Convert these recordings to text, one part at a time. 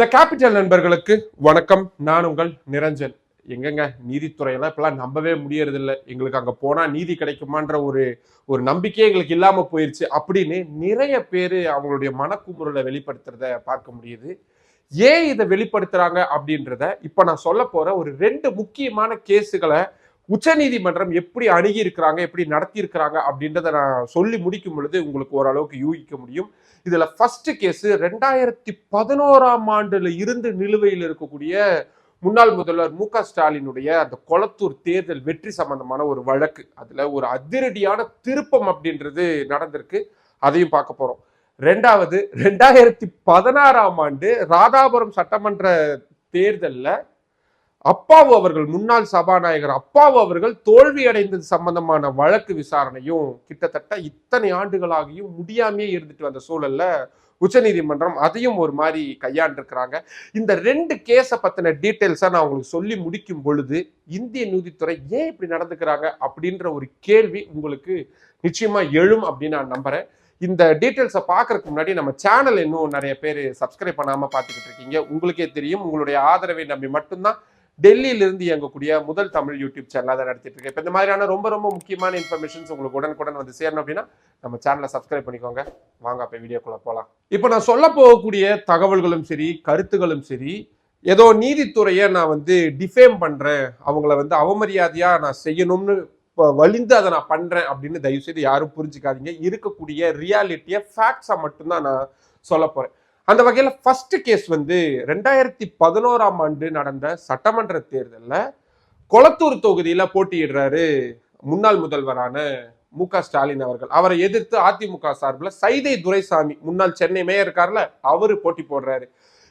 The capital நண்பர்களுக்கு வணக்கம். நான் உங்கள் நிரஞ்சன். எங்கங்க நீதித்துறையெல்லாம் இப்பெல்லாம் நம்பவே முடியறது இல்லை. எங்களுக்கு அங்க போனா நீதி கிடைக்குமான்ற ஒரு ஒரு நம்பிக்கையே எங்களுக்கு இல்லாம போயிருச்சு அப்படின்னு நிறைய பேர் அவங்களுடைய மனக்குமுறலை வெளிப்படுத்துறத பார்க்க முடியுது. ஏன் இதை வெளிப்படுத்துறாங்க அப்படின்றத இப்ப நான் சொல்ல போற ஒரு 2 முக்கியமான கேஸுகளை உச்சநீதிமன்றம் எப்படி அணுகி இருக்கிறாங்க, எப்படி நடத்தி இருக்கிறாங்க அப்படின்றத நான் சொல்லி முடிக்கும் பொழுது உங்களுக்கு ஓரளவுக்கு யூகிக்க முடியும். இதுல ஃபர்ஸ்ட் கேஸ் 2011ஆம் ஆண்டுல இருந்து நிலுவையில் இருக்கக்கூடிய முன்னாள் முதல்வர் மு.க. ஸ்டாலினுடைய அந்த கொளத்தூர் தேர்தல் வெற்றி சம்பந்தமான ஒரு வழக்கு. அதுல ஒரு அதிரடியான திருப்பம் அப்படின்றது நடந்திருக்கு. அதையும் பார்க்க போறோம். ரெண்டாவது 2016ஆம் ஆண்டு ராதாபுரம் சட்டமன்ற தேர்தல்ல அப்பாவு அவர்கள், முன்னாள் சபாநாயகர் அப்பாவு அவர்கள் தோல்வி அடைந்தது சம்பந்தமான வழக்கு விசாரணையும் கிட்டத்தட்ட இத்தனை ஆண்டுகளாகியும் முடியாமையே இருந்துட்டு வந்த சூழல்ல உச்சநீதிமன்றம் அதையும் ஒரு மாதிரி கையாண்டிருக்கிறாங்க. இந்த 2 கேஸை பத்தின டீட்டெயில்ஸை நான் உங்களுக்கு சொல்லி முடிக்கும் பொழுது இந்திய நீதித்துறை ஏன் இப்படி நடந்துக்கிறாங்க அப்படின்ற ஒரு கேள்வி உங்களுக்கு நிச்சயமா எழும் அப்படின்னு நான் நம்புறேன். இந்த டீட்டெயில்ஸை பார்க்கறதுக்கு முன்னாடி நம்ம சேனல் இன்னும் நிறைய பேர் சப்ஸ்கிரைப் பண்ணாம பார்த்துக்கிட்டு இருக்கீங்க. உங்களுக்கே தெரியும், உங்களுடைய ஆதரவை நம்பி மட்டும்தான் டெல்லியிலிருந்து இயங்கக்கூடிய முதல் தமிழ் யூடியூப் சேனல் அதை நடத்திட்டு இருக்கேன். இப்போ இந்த மாதிரியான ரொம்ப ரொம்ப முக்கியமான இன்ஃபர்மேஷன்ஸ் உங்களுக்கு உடனுக்குடன் வந்து சேரணும் அப்படின்னா நம்ம சேனலை சப்ஸ்கிரைப் பண்ணிக்கோங்க. வாங்க அப்போ வீடியோக்குள்ள போகலாம். இப்போ நான் சொல்ல போகக்கூடிய தகவல்களும் சரி, கருத்துகளும் சரி, ஏதோ நீதித்துறையை நான் வந்து டிஃபேம் பண்றேன், அவங்கள வந்து அவமரியாதையா நான் செய்யணும்னு வலிந்து அதை நான் பண்றேன் அப்படின்னு தயவு செய்து யாரும் புரிஞ்சுக்காதீங்க. இருக்கக்கூடிய ரியாலிட்டியை ஃபேக்ட்ஸை மட்டும்தான் நான் சொல்ல போறேன். அந்த வகையில் ஃபர்ஸ்ட் கேஸ் வந்து 2011ஆம் ஆண்டு நடந்த சட்டமன்ற தேர்தலில் கொளத்தூர் தொகுதியில போட்டியிடுறாரு முன்னாள் முதல்வரான மு.க. ஸ்டாலின் அவர்கள். அவரை எதிர்த்து அதிமுக சார்பில் சைதை துரைசாமி, முன்னாள் சென்னை மேயர் இருக்கார்ல, அவரு போட்டி போடுறாரு.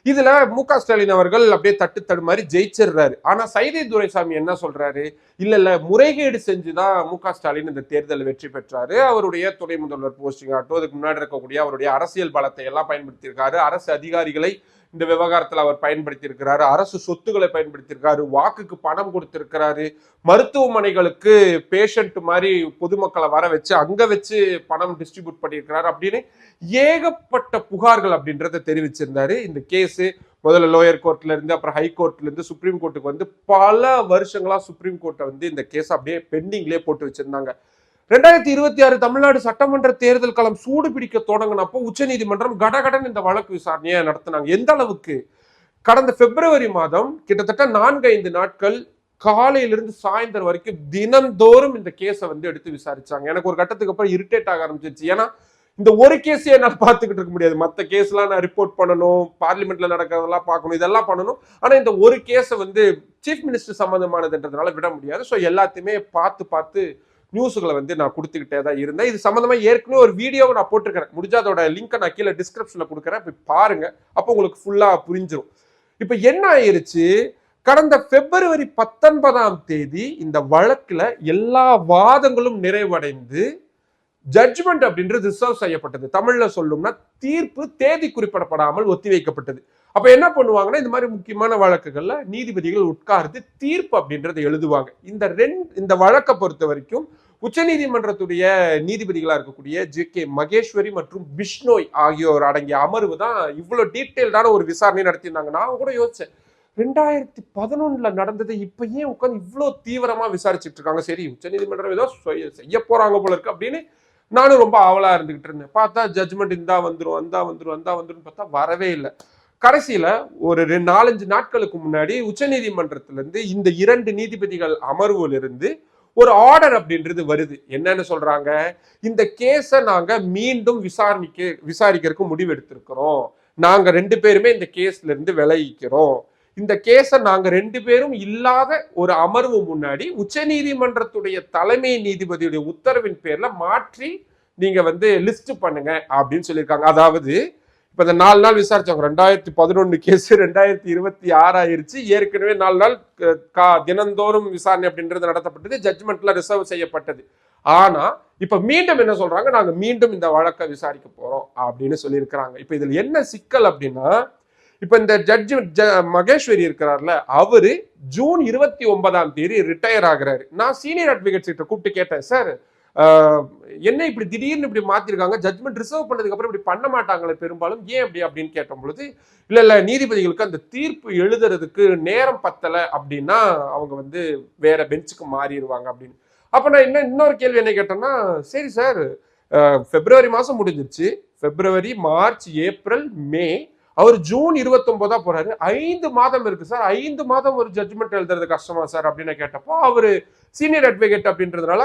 இதுல மு.க. ஸ்டாலின் அவர்கள் அப்படியே தட்டு தடுமாறி ஜெயிச்சிடுறாரு. ஆனா சைதை துரைசாமி என்ன சொல்றாரு, இல்ல முறைகேடு செஞ்சுதான் மு.க. ஸ்டாலின் இந்த தேர்தலில் வெற்றி பெற்றாரு. அவருடைய துணை முதல்வர் போஸ்டிங் ஆகட்டும், அதுக்கு முன்னாடி இருக்கக்கூடிய அவருடைய அரசியல் பலத்தை எல்லாம் பயன்படுத்தியிருக்காரு. அரசு அதிகாரிகளை இந்த விவகாரத்தில் அவர் பயன்படுத்தி இருக்கிறாரு. அரசு சொத்துக்களை பயன்படுத்தியிருக்காரு. வாக்குக்கு பணம் கொடுத்திருக்கிறாரு. மருத்துவமனைகளுக்கு பேஷண்ட் மாதிரி பொதுமக்களை வர வச்சு அங்க வச்சு பணம் டிஸ்ட்ரிபியூட் பண்ணியிருக்கிறாரு அப்படின்னு ஏகப்பட்ட புகார்கள் அப்படின்றத தெரிவிச்சிருந்தாரு. இந்த கேஸ் முதல்ல லோயர் கோர்ட்ல இருந்து அப்புறம் ஹை கோர்ட்ல இருந்து சுப்ரீம் கோர்ட்டுக்கு வந்து பல வருஷங்களா சுப்ரீம் கோர்ட்டை வந்து இந்த கேஸ் அப்படியே பெண்டிங்லேயே போட்டு வச்சிருந்தாங்க. 2026 தமிழ்நாடு சட்டமன்ற தேர்தல் களம் சூடு பிடிக்க தொடங்கினப்போ உச்சநீதிமன்றம் கடகடன் இந்த வழக்கு விசாரணையை நடத்தினாங்க. எந்த அளவுக்கு, கடந்த பிப்ரவரி மாதம் கிட்டத்தட்ட 4-5 நாட்கள் காலையிலிருந்து சாயந்தரம் வரைக்கும் தினந்தோறும் இந்த கேஸை வந்து எடுத்து விசாரிச்சாங்க. எனக்கு ஒரு கட்டத்துக்கு அப்புறம் இரிட்டேட் ஆக ஆரம்பிச்சிருச்சு. ஏன்னா இந்த ஒரு கேஸையே நான் பார்த்துக்கிட்டு இருக்க முடியாது. மற்ற கேஸ்லாம் நான் ரிப்போர்ட் பண்ணணும், பார்லிமெண்ட்ல நடக்கிறதெல்லாம் பார்க்கணும், இதெல்லாம் பண்ணணும். ஆனா இந்த ஒரு கேஸை வந்து சீஃப் மினிஸ்டர் சம்பந்தமானதுன்றதுனால விட முடியாது. ஸோ எல்லாத்தையுமே பார்த்து நியூஸுகளை வந்து நான் கொடுத்துக்கிட்டே தான் இருந்தேன். இது சம்பந்தமா ஏற்கனவே ஒரு வீடியோவை நான் போட்டிருக்கிறேன். முடிஞ்ச அதோட லிங்கை நான் கீழே டிஸ்கிரிப்ஷன்ல கொடுக்குறேன், போய் பாருங்க. அப்போ உங்களுக்கு ஃபுல்லா புரிஞ்சிடும். இப்ப என்ன ஆயிருச்சு, கடந்த பிப்ரவரி 19ஆம் தேதி இந்த வழக்குல எல்லா வாதங்களும் நிறைவடைந்து ஜட்ஜ்மெண்ட் அப்படின்றது ரிசர்வ் செய்யப்பட்டது. தமிழ்ல சொல்லணும்னா தீர்ப்பு தேதி குறிப்பிடப்படாமல் ஒத்திவைக்கப்பட்டது. அப்ப என்ன பண்ணுவாங்கன்னா, இந்த மாதிரி முக்கியமான வழக்குகள்ல நீதிபதிகள் உட்கார்ந்து தீர்ப்பு அப்படின்றத எழுதுவாங்க. இந்த வழக்கை பொறுத்த வரைக்கும் உச்சநீதிமன்றத்துடைய நீதிபதிகளா இருக்கக்கூடிய ஜே.கே. மகேஸ்வரி மற்றும் பிஷ்னோய் ஆகியோர் அடங்கிய அமர்வு தான் இவ்வளவு டீட்டெயில்டான ஒரு விசாரணை நடத்தியிருந்தாங்க. நான் கூட யோசிச்சேன், 2011 நடந்தது இப்ப ஏன் உட்காந்து இவ்வளவு தீவிரமா விசாரிச்சுட்டு இருக்காங்க, சரி உச்சநீதிமன்றம் ஏதோ செய்ய போறாங்க போல இருக்கு அப்படின்னு நானும் ரொம்ப ஆவலா இருந்துகிட்டு இருந்தேன். பார்த்தா ஜட்ஜ்மெண்ட் இந்தா வந்துரும் பார்த்தா வரவே இல்லை. கடைசியில ஒரு 4-5 நாட்களுக்கு முன்னாடி உச்சநீதிமன்றத்திலிருந்து இந்த 2 நீதிபதிகள் அமர்வுல இருந்து ஒரு ஆர்டர் அப்படின்றது வருது. என்னன்னு சொல்றாங்க, இந்த கேஸை நாங்க மீண்டும் விசாரிக்கிறதுக்கு முடிவு எடுத்திருக்கிறோம். நாங்க 2 பேருமே இந்த கேஸ்ல இருந்து விலகிக்கிறோம். இந்த கேஸை நாங்க 2 பேரும் இல்லாத ஒரு அமர்வு முன்னாடி உச்சநீதிமன்றத்துடைய தலைமை நீதிபதியுடைய உத்தரவின் பேர்ல மாற்றி நீங்க வந்து லிஸ்ட் பண்ணுங்க அப்படின்னு சொல்லியிருக்காங்க. அதாவது இப்ப இந்த 4 நாள் விசாரிச்சாங்க. 2011 கேஸ் 2026 ஆயிருச்சு. ஏற்கனவே 4 நாள் தினந்தோறும் விசாரணை அப்படின்றது நடத்தப்பட்டது. ஜட்ஜ்மெண்ட்ல ரிசர்வ் செய்யப்பட்டது. ஆனா இப்ப மீண்டும் என்ன சொல்றாங்க, நாங்க மீண்டும் இந்த வழக்கை விசாரிக்க போறோம் அப்படின்னு சொல்லியிருக்கிறாங்க. இப்ப இதுல என்ன சிக்கல் அப்படின்னா, இப்ப இந்த ஜட்ஜ் மகேஸ்வரி இருக்கிறார்ல, அவரு ஜூன் 29ஆம் தேதி ரிட்டையர் ஆகுறாரு. நான் சீனியர் அட்வொகேட்ஸ் கிட்ட கூப்பிட்டு கேட்டேன், சார் என்ன இப்படி திடீர்னு இப்படி மாத்திருக்காங்க, ஜட்மெண்ட் ரிசர்வ் பண்ணதுக்கு அப்புறம் இப்படி பண்ண மாட்டாங்களே பெரும்பாலும், ஏன் அப்படி அப்படின்னு கேட்ட பொழுது, இல்ல நீதிபதிகளுக்கு அந்த தீர்ப்பு எழுதுறதுக்கு நேரம் பத்தல அப்படின்னா அவங்க வந்து வேற பெஞ்சுக்கு மாறிடுவாங்க அப்படின்னு. அப்ப நான் இன்னொரு கேள்வி என்ன கேட்டேன்னா, சரி சார், பிப்ரவரி மாசம் முடிஞ்சிருச்சு, பிப்ரவரி, மார்ச், ஏப்ரல், மே, அவர் ஜூன் 29 போறாரு, 5 மாதம் இருக்கு சார், 5 மாதம் ஒரு ஜட்மெண்ட் எழுதுறது கஷ்டமா சார் அப்படின்னு கேட்டப்போ, அவரு சீனியர் அட்வொகேட் அப்படின்றதுனால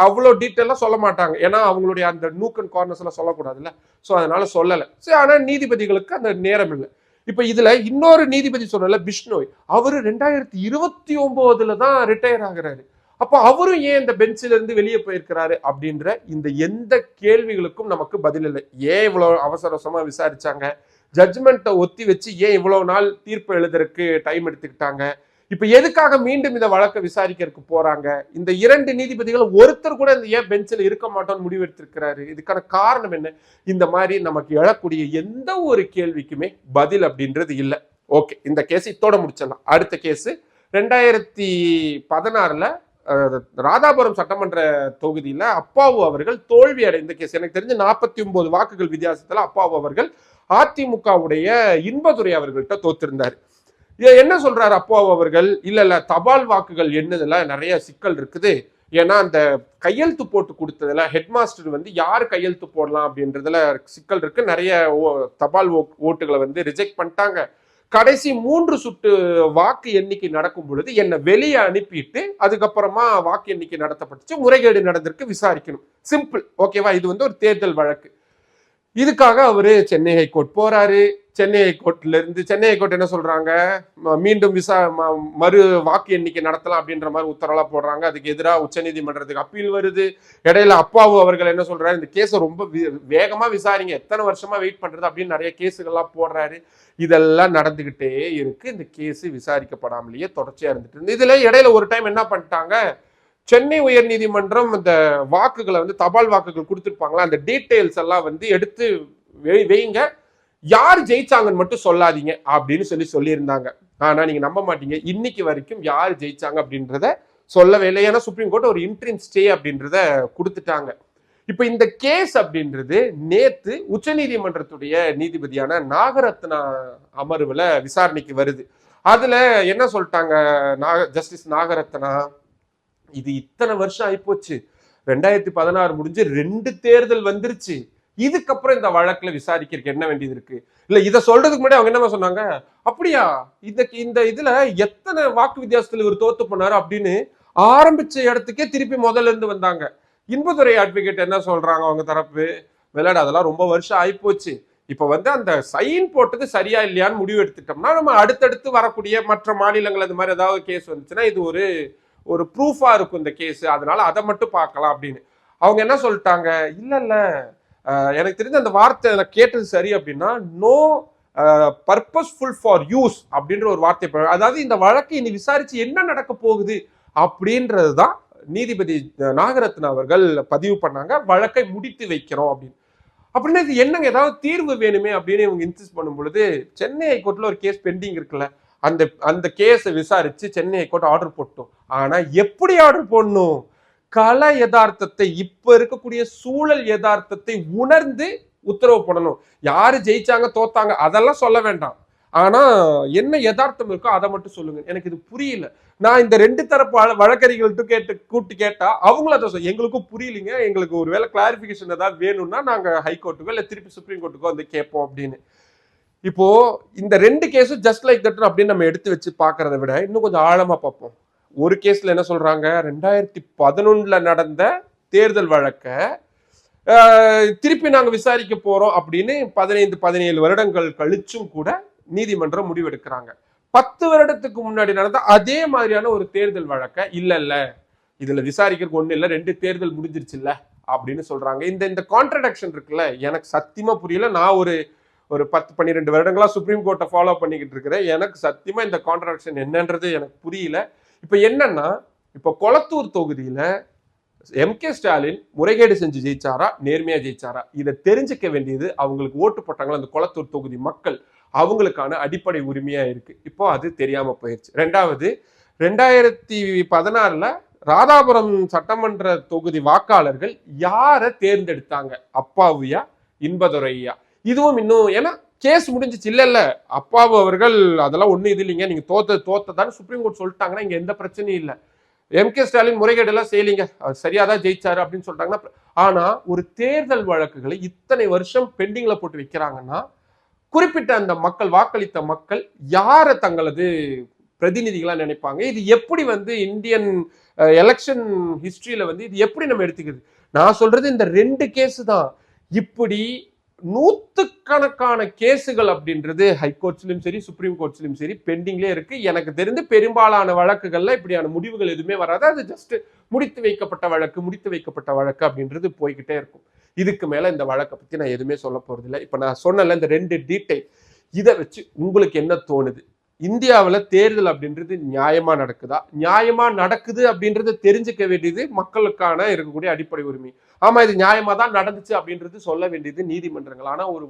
அவ்வளோ டீட்டெயிலா சொல்ல மாட்டாங்க, ஏன்னா அவங்களுடைய அந்த நூக் அண்ட் கார்னர்ஸ் எல்லாம் சொல்லக்கூடாதுல்ல, ஸோ அதனால சொல்லலை. சரி, ஆனா நீதிபதிகளுக்கு அந்த நேரம் இல்லை. இப்ப இதுல இன்னொரு நீதிபதி சொன்னல, பிஷ்னோய், அவரு 2029 தான் ரிட்டையர் ஆகுறாரு. அப்போ அவரும் ஏன் இந்த பெஞ்சில இருந்து வெளியே போயிருக்கிறாரு அப்படின்ற இந்த எந்த கேள்விகளுக்கும் நமக்கு பதில் இல்லை. ஏன் இவ்வளவு அவசர அவசரமா விசாரிச்சாங்க, ஜட்ஜ்மெண்ட்டை ஒத்தி வச்சு ஏன் இவ்வளவு நாள் தீர்ப்பு எழுதுறதுக்கு டைம் எடுத்துக்கிட்டாங்க, இப்ப எதுக்காக மீண்டும் இந்த வழக்கை விசாரிக்கிறதுக்கு போறாங்க, இந்த 2 நீதிபதிகள் ஒருத்தர் கூட இந்த ஏன் பெஞ்சில் இருக்க மாட்டோம்னு முடிவெடுத்திருக்கிறாரு, இதுக்கான காரணம் என்ன? இந்த மாதிரி நமக்கு எழக்கூடிய எந்த ஒரு கேள்விக்குமே பதில் அப்படின்றது இல்லை. ஓகே, இந்த கேஸ் இத்தோட முடிச்சிடலாம். அடுத்த கேஸ் 2016 ராதாபுரம் சட்டமன்ற தொகுதியில அப்பாவு அவர்கள் தோல்வி அடைந்த கேஸ். எனக்கு தெரிஞ்சு 49 வாக்குகள் வித்தியாசத்துல அப்பாவு அவர்கள் அதிமுகவுடைய இன்பதுரை அவர்கள்ட்ட தோத்திருந்தார். என்ன சொல்றாரு அப்பாவு அவர்கள், இல்ல தபால் வாக்குகள் எண்ணுதுல நிறைய சிக்கல் இருக்குது, ஏன்னா அந்த கையெழுத்து போட்டு கொடுத்ததுல ஹெட் மாஸ்டர் வந்து யார் கையெழுத்து போடலாம் அப்படின்றதுல சிக்கல் இருக்கு, நிறைய தபால் ஓட்டுகளை வந்து ரிஜெக்ட் பண்ணிட்டாங்க. கடைசி 3 சுற்று வாக்கு எண்ணிக்கை நடக்கும் பொழுது என்னை வெளியே அனுப்பிட்டு அதுக்கப்புறமா வாக்கு எண்ணிக்கை நடத்தப்பட்டுச்சு, முறைகேடு நடந்திருக்கு, விசாரிக்கணும், சிம்பிள். ஓகேவா? இது வந்து ஒரு தேர்தல் வழக்கு. இதுக்காக அவரு சென்னை ஹைகோர்ட் போறாரு. சென்னை ஹைகோர்ட்ல இருந்து சென்னை ஹைகோர்ட் என்ன சொல்றாங்க, மீண்டும் மறு வாக்கு எண்ணிக்கை நடத்தலாம் அப்படின்ற மாதிரி உத்தரவா போடுறாங்க. அதுக்கு எதிராக உச்சநீதிமன்றத்துக்கு அப்பீல் வருது. இடையில அப்பாவு அவர்கள் என்ன சொல்றாரு, இந்த கேஸை ரொம்ப வேகமா விசாரிங்க, எத்தனை வருஷமா வெயிட் பண்றது அப்படின்னு நிறைய கேஸுகள்லாம் போடுறாரு. இதெல்லாம் நடந்துகிட்டே இருக்கு. இந்த கேஸ் விசாரிக்கப்படாமலேயே தொடர்ச்சியா இருந்துட்டு இருந்து, இதுல இடையில ஒரு டைம் என்ன பண்ணிட்டாங்க, சென்னை உயர் நீதிமன்றம் இந்த வாக்குகளை வந்து தபால் வாக்குகள் கொடுத்துருப்பாங்களா, அந்த டீட்டெயில்ஸ் எல்லாம் வந்து எடுத்து வைங்க, யார் ஜெயிச்சாங்கன்னு மட்டும் சொல்லாதீங்க அப்படின்னு சொல்லியிருந்தாங்க. ஆனா நீங்க நம்ப மாட்டீங்க, இன்னைக்கு வரைக்கும் யார் ஜெயிச்சாங்க அப்படின்றத சொல்லவே இல்லை. ஏன்னா சுப்ரீம் கோர்ட் ஒரு இன்ட்ரீம் ஸ்டே அப்படின்றத கொடுத்துட்டாங்க. இப்ப இந்த கேஸ் அப்படின்றது நேத்து உச்ச நீதிமன்றத்துடைய நீதிபதியான நாகரத்னா அமர்வுல விசாரணைக்கு வருது. அதுல என்ன சொல்லிட்டாங்க ஜஸ்டிஸ் நாகரத்னா, இது இத்தனை வருஷம் ஆயிப்போச்சு, 2016 முடிஞ்சு 2 தேர்தல் வந்துருச்சு, இதுக்கப்புறம் இந்த வழக்குல விசாரிக்கிறதுக்கு என்ன வேண்டியது இருக்கு? இல்ல இதை சொல்றதுக்கு முன்னாடி அவங்க என்ன சொன்னாங்க, அப்படியா இந்த இதுல எத்தனை வாக்கு வித்தியாசத்துல இவர் தோத்து போனாரு அப்படின்னு ஆரம்பிச்ச இடத்துக்கே திருப்பி முதல்ல இருந்து வந்தாங்க. இன்பதுரை அட்வொகேட் என்ன சொல்றாங்க அவங்க தரப்பு, விளையாட அதெல்லாம் ரொம்ப வருஷம் ஆயிப்போச்சு, இப்ப வந்து அந்த சைன் போட்டது சரியா இல்லையான்னு முடிவு எடுத்துட்டோம்னா நம்ம அடுத்தடுத்து வரக்கூடிய மற்ற மாநிலங்கள் அந்த மாதிரி ஏதாவது கேஸ் வந்துச்சுன்னா இது ஒரு ப்ரூஃபா இருக்கும் இந்த கேஸ், அதனால அதை மட்டும் பார்க்கலாம் அப்படின்னு. அவங்க என்ன சொல்லிட்டாங்க, இல்ல எனக்கு தெரிஞ்ச அந்த வார்த்தை நான் கேட்டது சரி அப்படின்னா, நோ பர்பஸ்ஃபுல் ஃபார் யூஸ் அப்படின்ற ஒரு வார்த்தை, அதாவது இந்த வழக்கை இனி விசாரிச்சு என்ன நடக்க போகுது அப்படின்றதுதான் நீதிபதி நாகரத்னா அவர்கள் பதிவு பண்ணாங்க, வழக்கை முடித்து வைக்கிறோம் அப்படின்னு. அப்படின்னா இது என்னங்க, ஏதாவது தீர்வு வேணுமே அப்படின்னு இவங்க இன்சிஸ்ட் பண்ணும் பொழுது, சென்னை ஹைகோர்ட்ல ஒரு கேஸ் பெண்டிங் இருக்குல்ல, அந்த கேஸை விசாரிச்சு சென்னை ஹைகோர்ட் ஆர்டர் போட்டோம். ஆனா எப்படி ஆர்டர் போடணும், கல யதார்த்தத்தை, இப்ப இருக்கக்கூடிய சூழல் யதார்த்தத்தை உணர்ந்து உத்தரவு போடணும். யாரு ஜெயிச்சாங்க தோத்தாங்க அதெல்லாம் சொல்ல வேண்டாம், ஆனா என்ன யதார்த்தம் இருக்கோ அதை மட்டும் சொல்லுங்க. எனக்கு இது புரியல. நான் இந்த 2 தரப்பு வழக்கறிஞர்கள்ட்ட கூப்பிட்டு கேட்டா அவங்களும் அதை எங்களுக்கும் புரியலிங்க, எங்களுக்கு ஒரு வேலை கிளாரிபிகேஷன் ஏதாவது வேணும்னா நாங்க ஹைகோர்ட்டுக்கோ இல்ல திருப்பி சுப்ரீம் கோர்ட்டுக்கோ வந்து கேட்போம் அப்படின்னு. இப்போ இந்த 2 கேஸும் ஜஸ்ட் லைக் தட் அப்படின்னு நம்ம எடுத்து வச்சு பாக்குறத விட இன்னும் கொஞ்சம் ஆழமா பார்ப்போம். ஒரு கேஸ்ல என்ன சொல்றாங்க, 2011 நடந்த தேர்தல் வழக்க திருப்பி நாங்க விசாரிக்க போறோம் அப்படின்னு 15-17 வருடங்கள் கழிச்சும் கூட நீதிமன்றம் முடிவெடுக்கிறாங்க. 10 வருடத்துக்கு முன்னாடி நடந்த அதே மாதிரியான ஒரு தேர்தல் வழக்க இல்ல இதுல விசாரிக்கிறதுக்கு ஒண்ணு இல்ல, 2 தேர்தல் முடிஞ்சிருச்சு இல்ல அப்படின்னு சொல்றாங்க. இந்த கான்ட்ரடிக்ஷன் இருக்குல்ல, எனக்கு சத்தியமா புரியல. நான் ஒரு 10-12 வருடங்களா சுப்ரீம் கோர்ட்டை ஃபாலோ பண்ணிக்கிட்டு இருக்கிறேன், எனக்கு சத்தியமா இந்த கான்ட்ரடிக்ஷன் என்னன்றது எனக்கு புரியல. இப்ப என்னன்னா, இப்ப கொளத்தூர் தொகுதியில எம்.கே. ஸ்டாலின் முறைகேடு செஞ்சு ஜெயிச்சாரா, நேர்மையா ஜெயிச்சாரா, இதை தெரிஞ்சுக்க வேண்டியது அவங்களுக்கு ஓட்டு போட்டாங்களா அந்த கொளத்தூர் தொகுதி மக்கள், அவங்களுக்கான அடிப்படை உரிமையா இருக்கு. இப்போ அது தெரியாம போயிடுச்சு. 2016 ராதாபுரம் சட்டமன்ற தொகுதி வாக்காளர்கள் யாரை தேர்ந்தெடுத்தாங்க? அப்பாவுயா, இன்பதுரையா? இதுவும் இன்னும் ஏன்னா கேஸ் முடிஞ்சிச்சு. இல்ல அப்பாவு அவர்கள் அதெல்லாம் ஒண்ணு இது இல்லைங்க, நீங்க தோத்ததான்னு சுப்ரீம் கோர்ட் சொல்லிட்டாங்கன்னா இங்க எந்த பிரச்சனையும் இல்லை. எம்.கே. ஸ்டாலின் முறைகேடு எல்லாம் செய்யலீங்க, சரியாதான் ஜெயிச்சாரு அப்படின்னு சொல்லிட்டாங்கன்னா. ஆனா ஒரு தேர்தல் வழக்குகளை இத்தனை வருஷம் பெண்டிங்ல போட்டு வைக்கிறாங்கன்னா குறிப்பிட்ட அந்த மக்கள், வாக்களித்த மக்கள் யார தங்களது பிரதிநிதிகளா நினைப்பாங்க? இது எப்படி இந்தியன் எலெக்ஷன் ஹிஸ்டரியில இது எப்படி நம்ம எடுத்துக்கிறது? நான் சொல்றது இந்த 2 கேஸ் தான். இப்படி நூத்துக்கணக்கான கேசுகள் அப்படின்றது ஹைகோர்ட்ஸ்லயும் சரி, சுப்ரீம் கோர்ட்ஸ்லயும் சரி பெண்டிங்லேயே இருக்கு. எனக்கு தெரிந்து பெரும்பாலான வழக்குகள்ல இப்படியான முடிவுகள் எதுவுமே வராது. அது ஜஸ்ட் முடித்து வைக்கப்பட்ட வழக்கு அப்படின்றது போய்கிட்டே இருக்கும். இதுக்கு மேல இந்த வழக்கை பத்தி நான் எதுவுமே சொல்ல போறது இல்லை. இப்ப நான் சொன்னல இந்த 2 டீடைல், இதை வச்சு உங்களுக்கு என்ன தோணுது? இந்தியாவில் தேர்தல் அப்படின்றது நியாயமா நடக்குதா? நியாயமா நடக்குது அப்படின்றது தெரிஞ்சுக்க வேண்டியது மக்களுக்கான இருக்கக்கூடிய அடிப்படை உரிமை. ஆமா, இது நியாயமா தான் நடந்துச்சு அப்படின்றது சொல்ல வேண்டியது நீதிமன்றங்கள். ஆனா ஒரு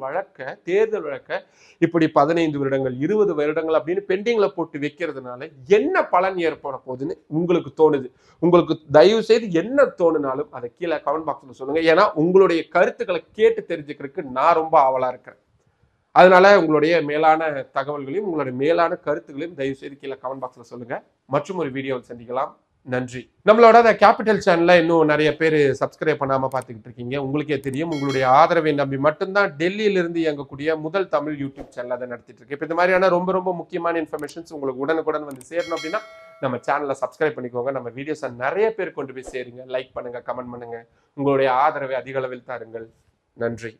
தேர்தல் வழக்க இப்படி 15 வருடங்கள் 20 வருடங்கள் அப்படின்னு பெண்டிங்ல போட்டு வைக்கிறதுனால என்ன பலன் ஏற்பட போகுதுன்னு உங்களுக்கு தோணுது? உங்களுக்கு தயவு செய்து என்ன தோணுனாலும் அதை கீழே கமெண்ட் பாக்ஸ்ல சொல்லுங்க. ஏன்னா உங்களுடைய கருத்துக்களை கேட்டு தெரிஞ்சுக்கிறதுக்கு நான் ரொம்ப ஆவலா இருக்கிறேன். அதனால உங்களுடைய மேலான தகவல்களையும் உங்களுடைய மேலான கருத்துகளையும் தயவு செய்து கீழே கமெண்ட் பாக்ஸ்ல சொல்லுங்க. மற்றும் ஒரு வீடியோவில் சந்திக்கலாம். நன்றி. நம்மளோட கேபிட்டல் சேனல்ல இன்னும் நிறைய பேர் சப்ஸ்கிரைப் பண்ணாம பார்த்துக்கிட்டு இருக்கீங்க. உங்களுக்கே தெரியும், உங்களுடைய ஆதரவை நம்பி மட்டும்தான் டெல்லியிலிருந்து இயங்கக்கூடிய முதல் தமிழ் யூடியூப் சேனல் அதை நடத்திட்டு இருக்கு. இப்போ இந்த மாதிரியான ரொம்ப ரொம்ப முக்கியமான இன்ஃபர்மேஷன்ஸ் உங்களுக்கு உடனுக்குடன் சேரணும் அப்படின்னா நம்ம சேனலை சப்ஸ்கிரைப் பண்ணிக்கோங்க. நம்ம வீடியோஸை நிறைய பேர் கொண்டு போய் சேருங்க. லைக் பண்ணுங்க, கமெண்ட் பண்ணுங்க. உங்களுடைய ஆதரவை அதிக அளவில் தாருங்கள். நன்றி.